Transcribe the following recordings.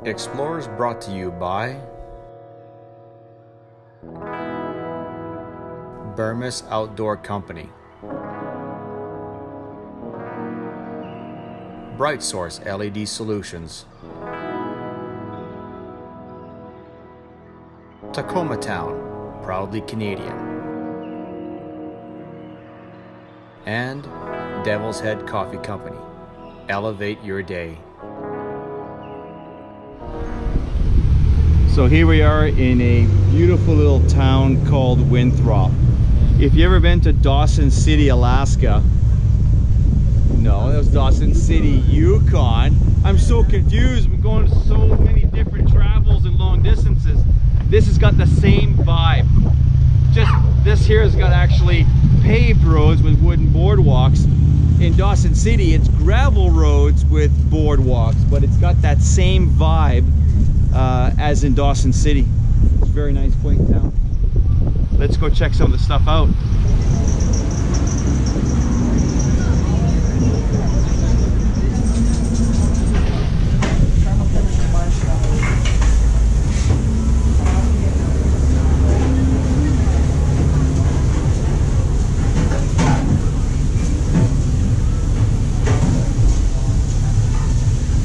Explorers brought to you by BURMIS Outdoor Company, BrightSource LED Solutions, TACOMA Town, proudly Canadian, and Devil's Head Coffee Company. Elevate your day. So here we are in a beautiful little town called Winthrop. If you've ever been to Dawson City, Alaska, no, that was Dawson City, Yukon. I'm so confused. I'm going so many different travels and long distances. This has got the same vibe. Just this here has got actually paved roads with wooden boardwalks. In Dawson City, it's gravel roads with boardwalks, but it's got that same vibe as in Dawson City. It's a very nice, quaint town. Let's go check some of the stuff out.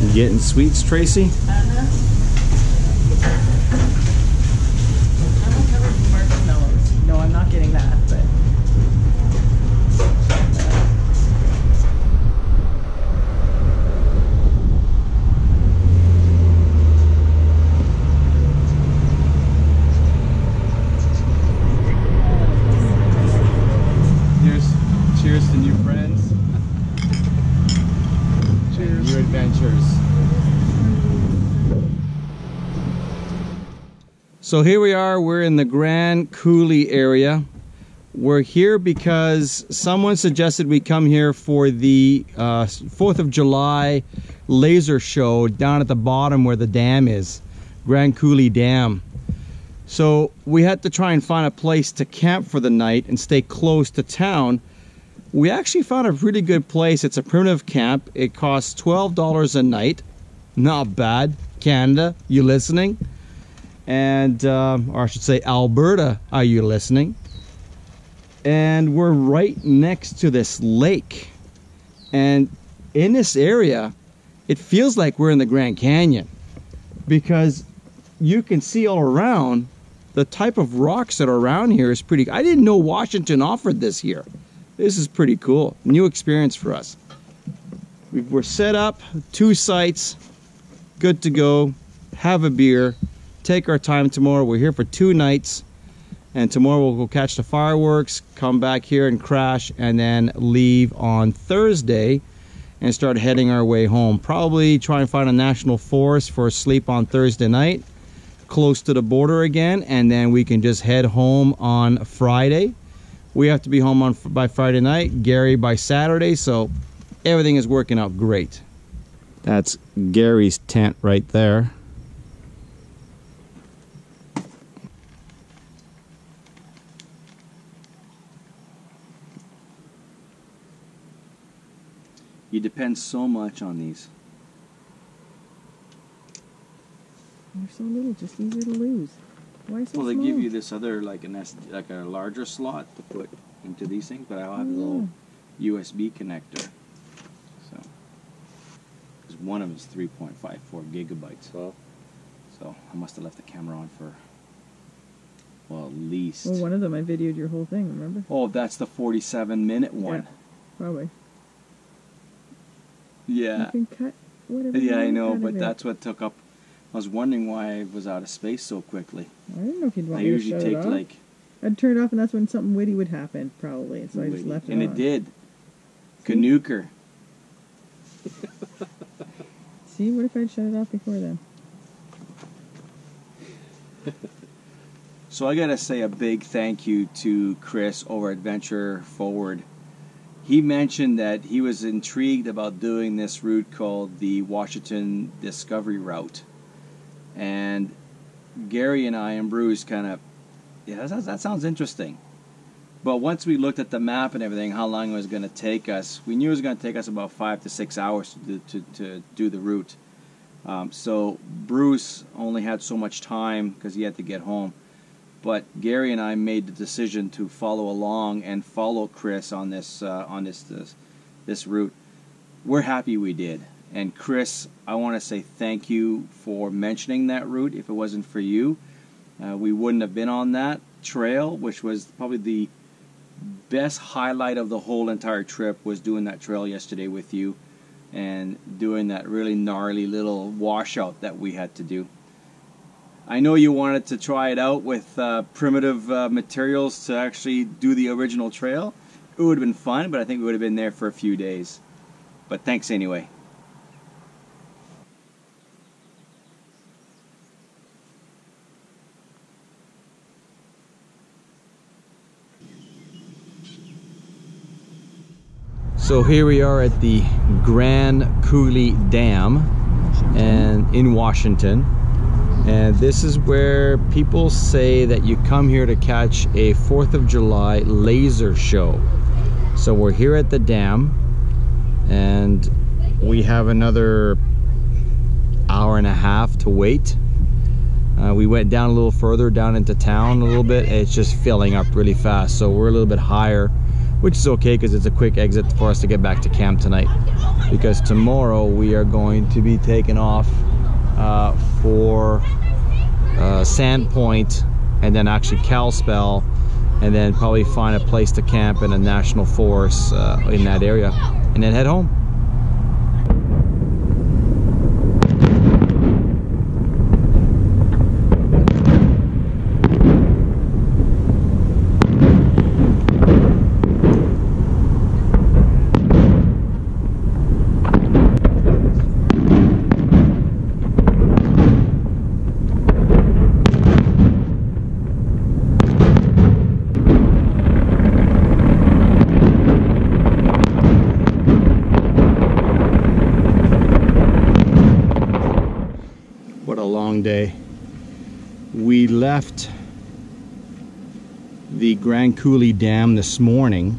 You getting sweets, Tracy? No, I'm not getting that, but cheers to new friends. Cheers. New adventures. So here we are, we're in the Grand Coulee area. We're here because someone suggested we come here for the 4th of July laser show down at the bottom where the dam is, Grand Coulee Dam. So we had to try and find a place to camp for the night and stay close to town. We actually found a really good place. It's a primitive camp. It costs $12 a night. Not bad. Canada, you listening? And or I should say Alberta, are you listening? And we're right next to this lake, and in this area it feels like we're in the Grand Canyon because you can see all around. The type of rocks that are around here is pretty. I didn't know Washington offered this here. This is pretty cool. New experience for us. We're set up, 2 sites, good to go. Have a beer. Take our time tomorrow. We're here for 2 nights, and tomorrow we'll go catch the fireworks, come back here and crash, and then leave on Thursday and start heading our way home. Probably try and find a national forest for a sleep on Thursday night, close to the border again, and then we can just head home on Friday. We have to be home by Friday night, Gary by Saturday, so everything is working out great. That's Gary's tent right there. You depend so much on these. they're so little, just easier to lose. Why so Well, they small? give you this other, like a larger slot to put into these things, but I'll have a little USB connector. So, because one of them is 3.54 gigabytes. Well, so I must have left the camera on for, well, at least. Well, one of them I videoed your whole thing, remember? Oh, that's the 47-minute one. Yeah, probably. Yeah. You can cut whatever. Yeah, I know, out of but it. that's what took up. I was wondering why I was out of space so quickly. I don't know if you'd want I me to usually shut take it off. like. I'd turn it off, and that's when something witty would happen, probably. So I just left it and on. it did. Canuker. See, what if I'd shut it off before then? So I gotta say a big thank you to Chris over at Venture Forward. He mentioned that he was intrigued about doing this route called the Washington Discovery Route. And Gary and I and Bruce kind of, yeah, that sounds interesting. But once we looked at the map and everything, how long it was going to take us, we knew it was going to take us about 5 to 6 hours to do the route. So Bruce only had so much time because he had to get home. But Gary and I made the decision to follow along and follow Chris on this route. We're happy we did. And Chris, I want to say thank you for mentioning that route. If it wasn't for you, we wouldn't have been on that trail, which was probably the best highlight of the whole entire trip, was doing that trail yesterday with you and doing that really gnarly little washout that we had to do. I know you wanted to try it out with primitive materials to actually do the original trail. It would have been fun, but I think we would have been there for a few days. But thanks anyway. So here we are at the Grand Coulee Dam and in Washington. And this is where people say that you come here to catch a 4th of July laser show. So we're here at the dam and we have another hour and a half to wait. We went down a little further down into town a little bit. It's just filling up really fast, so we're a little bit higher, which is okay because it's a quick exit for us to get back to camp tonight, because tomorrow we are going to be taking off for Sandpoint and then actually Kalispell, and then probably find a place to camp in a national forest in that area and then head home. Day. We left the Grand Coulee Dam this morning,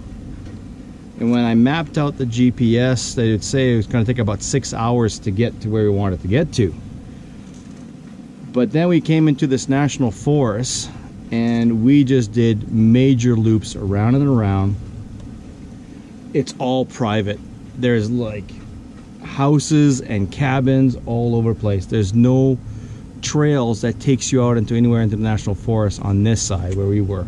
and when I mapped out the GPS, they would say it was going to take about 6 hours to get to where we wanted to get to. But then we came into this national forest and we just did major loops around and around. It's all private. There's like houses and cabins all over the place. There's no trails that takes you out into anywhere into the national forest on this side where we were.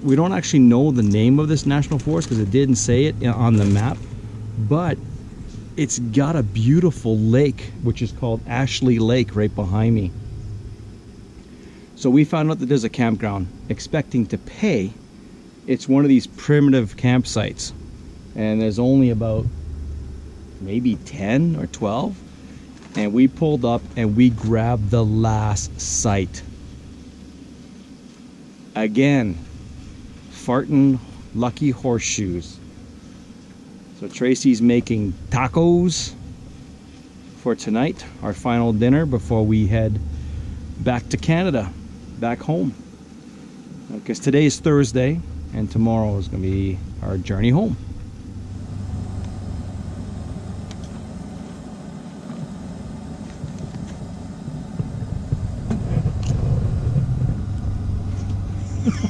We don't actually know the name of this national forest because it didn't say it on the map, but it's got a beautiful lake which is called Ashley Lake right behind me. So we found out that there's a campground, expecting to pay. It's one of these primitive campsites, and there's only about maybe 10 or 12. And we pulled up and we grabbed the last site. Again, farting lucky horseshoes. So Tracy's making tacos for tonight, our final dinner before we head back to Canada, back home. Because today is Thursday and tomorrow is going to be our journey home.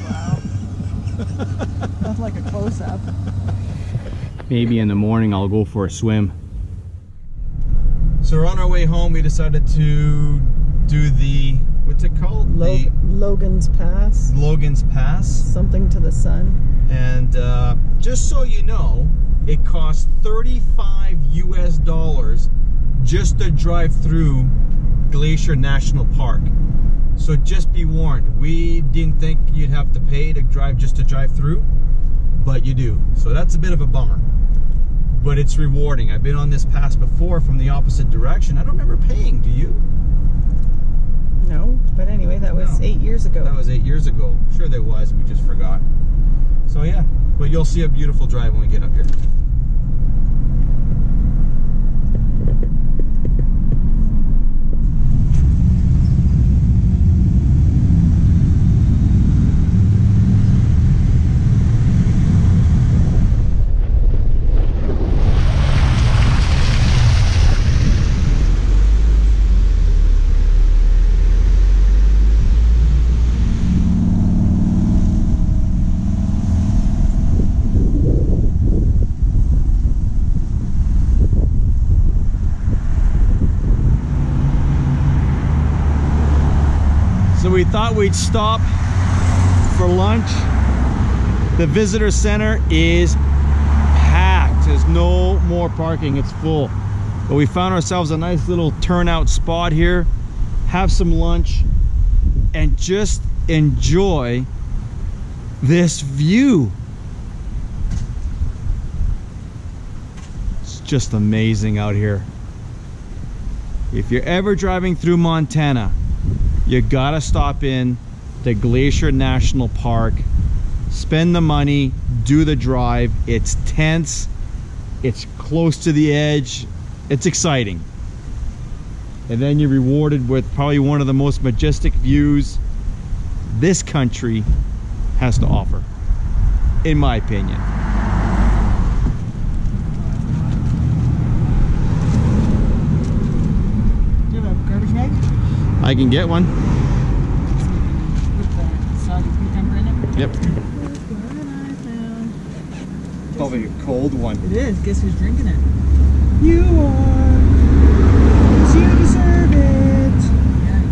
Wow. That's like a close-up. Maybe in the morning I'll go for a swim. So we're on our way home. We decided to do the, what's it called? Logan's Pass. Logan's Pass. Something to the sun. And just so you know, it costs $35 US just to drive through Glacier National Park. So just be warned, we didn't think you'd have to pay to drive just to drive through, but you do. So that's a bit of a bummer, but it's rewarding. I've been on this pass before from the opposite direction. I don't remember paying, do you? No, but anyway, that was 8 years ago. That was 8 years ago. Sure there was, we just forgot. So yeah, but you'll see a beautiful drive when we get up here. we thought we'd stop for lunch. The visitor center is packed. There's no more parking, it's full. But we found ourselves a nice little turnout spot here, have some lunch, and just enjoy this view. It's just amazing out here. If you're ever driving through Montana, you gotta stop in the Glacier National Park. Spend the money, do the drive. It's tense, it's close to the edge, it's exciting. And then you're rewarded with probably one of the most majestic views this country has to offer, in my opinion. Do you have a garbage bag? I can get one. With the soggy cucumber in it? Yep. What's going on, I found? Probably a cold one. It is. Guess who's drinking it? You are. So you deserve it. Yeah.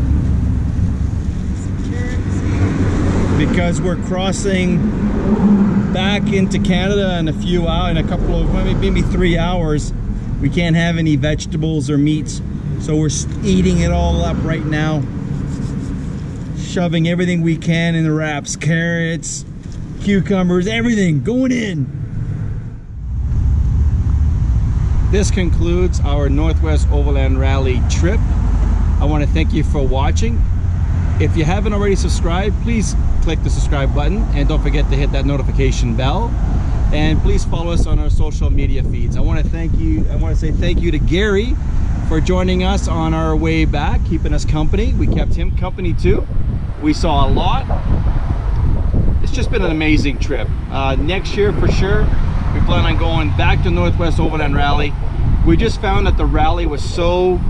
Some carrots. Because we're crossing back into Canada in a few hours, in a couple of, maybe 3 hours. We can't have any vegetables or meats, so we're eating it all up right now. Shoving everything we can in the wraps, carrots, cucumbers, everything going in. This concludes our Northwest Overland Rally trip. I want to thank you for watching. If you haven't already subscribed, please click the subscribe button and don't forget to hit that notification bell. And please follow us on our social media feeds. I want to say thank you to Gary for joining us on our way back, keeping us company. We kept him company too. We saw a lot. It's just been an amazing trip. Next year for sure, we plan on going back to Northwest Overland Rally. We just found that the rally was so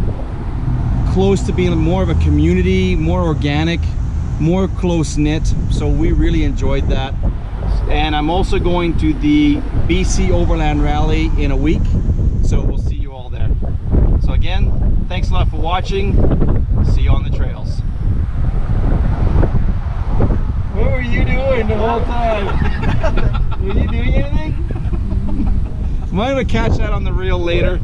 close to being more of a community, more organic, more close-knit, so we really enjoyed that. And I'm also going to the BC Overland Rally in a week, so we'll see you all there. So again, thanks a lot for watching. See you on the trails. What were you doing the whole time? Were you doing anything? I'm gonna catch that on the reel later.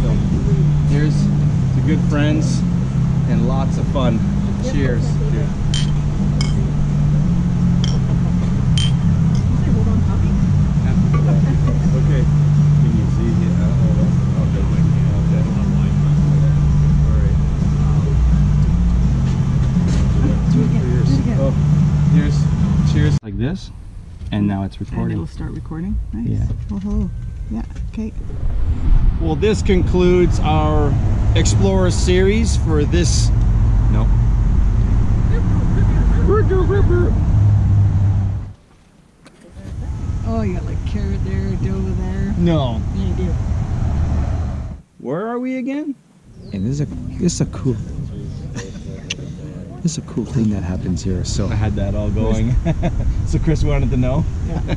So here's the good friends and lots of fun. Cheers. Cheers. Okay. Can you see it? Oh, cheers. Like this, and now it's recording. And it'll start recording. Nice. Yeah. Oh, yeah. Okay. Well, this concludes our Explorer series for this. No. Oh, you got like carrot there, dough there. No. Yeah, you do. Where are we again? And this is a cool thing that happens here. So I had that all going. So Chris wanted to know. Yeah.